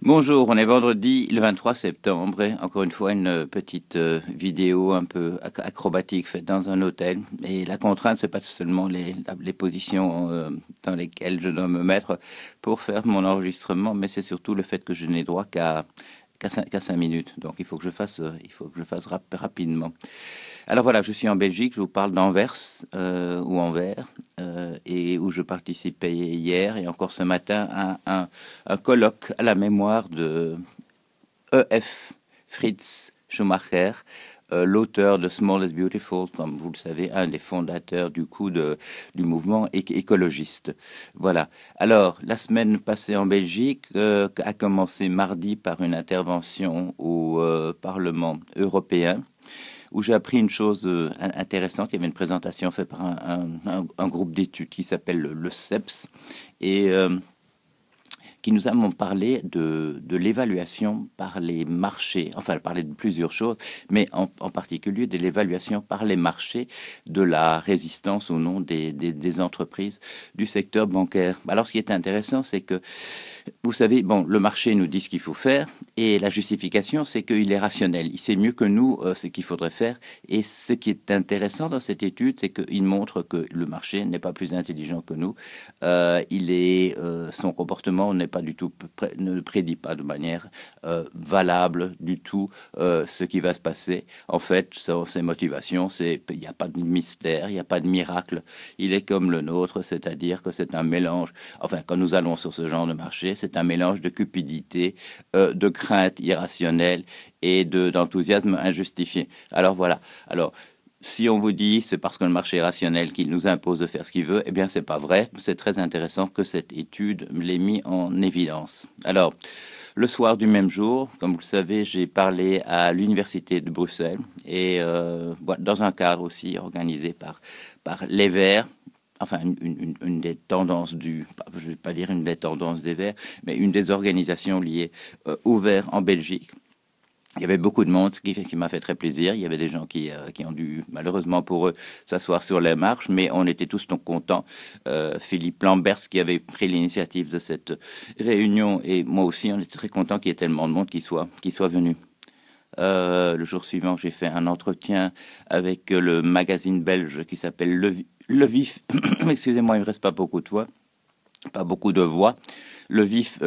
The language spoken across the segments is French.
Bonjour, on est vendredi le 23 septembre et encore une fois une petite vidéo un peu acrobatique faite dans un hôtel. Et la contrainte, c'est pas seulement les positions dans lesquelles je dois me mettre pour faire mon enregistrement, mais c'est surtout le fait que je n'ai droit qu'à 5 minutes. Donc il faut que je fasse rapidement. Alors voilà, je suis en Belgique, je vous parle d'Anvers ou Anvers, et où je participais hier et encore ce matin à un colloque à la mémoire de E.F. Fritz Schumacher, l'auteur de Small is Beautiful, comme vous le savez, un des fondateurs du mouvement écologiste. Voilà. Alors, la semaine passée en Belgique a commencé mardi par une intervention au Parlement européen, où j'ai appris une chose intéressante. Il y avait une présentation faite par un groupe d'études qui s'appelle le CEPS, et qui nous a parlé de l'évaluation par les marchés. Enfin, elle parlait de plusieurs choses, mais en particulier de l'évaluation par les marchés de la résistance ou non des entreprises du secteur bancaire. Alors, ce qui est intéressant, c'est que, vous savez, bon, le marché nous dit ce qu'il faut faire, et la justification, c'est qu'il est rationnel. Il sait mieux que nous ce qu'il faudrait faire. Et ce qui est intéressant dans cette étude, c'est qu'il montre que le marché n'est pas plus intelligent que nous. Son comportement n'est pas du tout, ne prédit pas de manière valable du tout ce qui va se passer. En fait, ses motivations, il n'y a pas de mystère, il n'y a pas de miracle. Il est comme le nôtre, c'est-à-dire que c'est un mélange. Enfin, quand nous allons sur ce genre de marché, c'est un mélange de cupidité, de crainte irrationnelle et d'enthousiasme injustifié. Alors voilà. Alors, si on vous dit c'est parce que le marché est rationnel qu'il nous impose de faire ce qu'il veut, eh bien c'est pas vrai. C'est très intéressant que cette étude l'ait mis en évidence. Alors, le soir du même jour, comme vous le savez, j'ai parlé à l'université de Bruxelles et dans un cadre aussi organisé par les Verts. Enfin, une des tendances je vais pas dire une des tendances des Verts, mais une des organisations liées aux Verts en Belgique. Il y avait beaucoup de monde, ce qui m'a fait très plaisir. Il y avait des gens qui ont dû, malheureusement pour eux, s'asseoir sur les marches, mais on était tous donc contents. Philippe Lamberts, qui avait pris l'initiative de cette réunion, et moi aussi, on était très contents qu'il y ait tellement de monde qui soit venu. Le jour suivant, j'ai fait un entretien avec le magazine belge qui s'appelle Le Vif. Excusez-moi, il me reste pas beaucoup de voix. Le Vif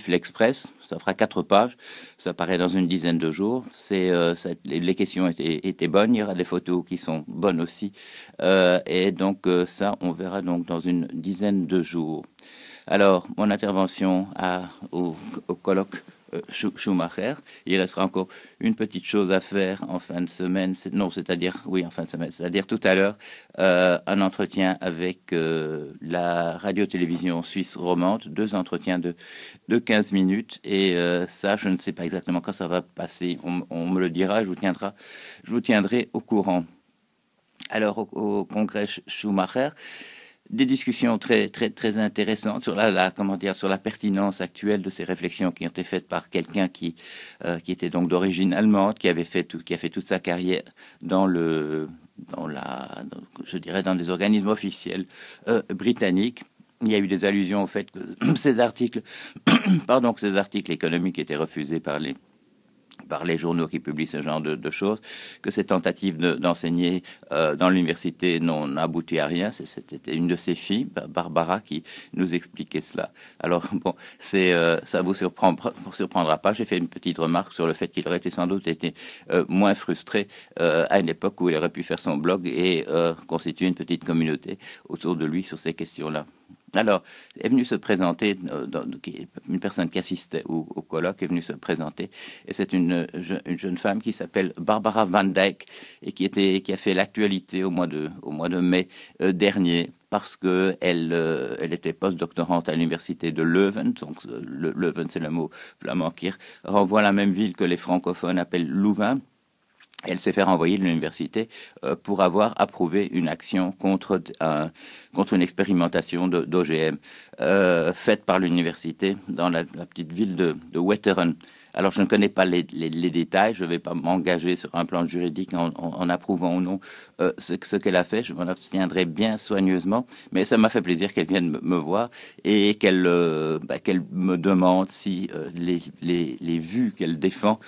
l'Express, ça fera 4 pages, ça paraît dans une dizaine de jours. Les questions étaient bonnes, il y aura des photos qui sont bonnes aussi, et donc ça, on verra donc dans une dizaine de jours. Alors, mon intervention au colloque Schumacher. Il restera encore une petite chose à faire en fin de semaine. En fin de semaine, c'est-à-dire tout à l'heure, un entretien avec la radio-télévision suisse romande, 2 entretiens de 15 minutes. Et ça, je ne sais pas exactement quand ça va passer. On me le dira, je vous tiendrai au courant. Alors, au congrès Schumacher, des discussions très très très intéressantes sur sur la pertinence actuelle de ces réflexions qui ont été faites par quelqu'un qui était donc d'origine allemande, qui a fait toute sa carrière je dirais dans des organismes officiels britanniques. Il y a eu des allusions au fait que ces articles économiques étaient refusés par les journaux qui publient ce genre de choses, que ces tentatives d'enseigner dans l'université n'ont abouti à rien. C'était une de ses filles, Barbara, qui nous expliquait cela. Alors bon, ça vous surprendra pas. J'ai fait une petite remarque sur le fait qu'il aurait sans doute été moins frustré à une époque où il aurait pu faire son blog et constituer une petite communauté autour de lui sur ces questions-là. Alors, est venue se présenter, une personne qui assistait au colloque est venue se présenter, et c'est une jeune femme qui s'appelle Barbara Van Dijk, et qui a fait l'actualité au mois de mai dernier, parce que elle était post-doctorante à l'université de Leuven. Donc Leuven, c'est le mot flamand qui renvoie à la même ville que les francophones appellent Louvain. Elle s'est fait renvoyer de l'université pour avoir approuvé une action contre une expérimentation d'OGM faite par l'université dans la petite ville de Wetteren. Alors, je ne connais pas les détails, je ne vais pas m'engager sur un plan juridique en approuvant ou non ce qu'elle a fait, je m'en abstiendrai bien soigneusement, mais ça m'a fait plaisir qu'elle vienne me voir et qu'elle me demande si les vues qu'elle défend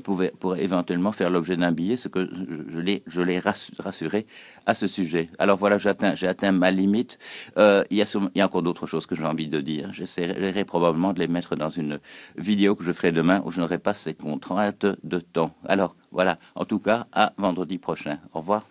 pourraient éventuellement faire l'objet d'un billet, ce que je l'ai rassuré à ce sujet. Alors voilà, j'ai atteint ma limite. Il y a encore d'autres choses que j'ai envie de dire. J'essaierai probablement de les mettre dans une vidéo que je ferai demain où je n'aurai pas ces contraintes de temps. Alors voilà, en tout cas, à vendredi prochain. Au revoir.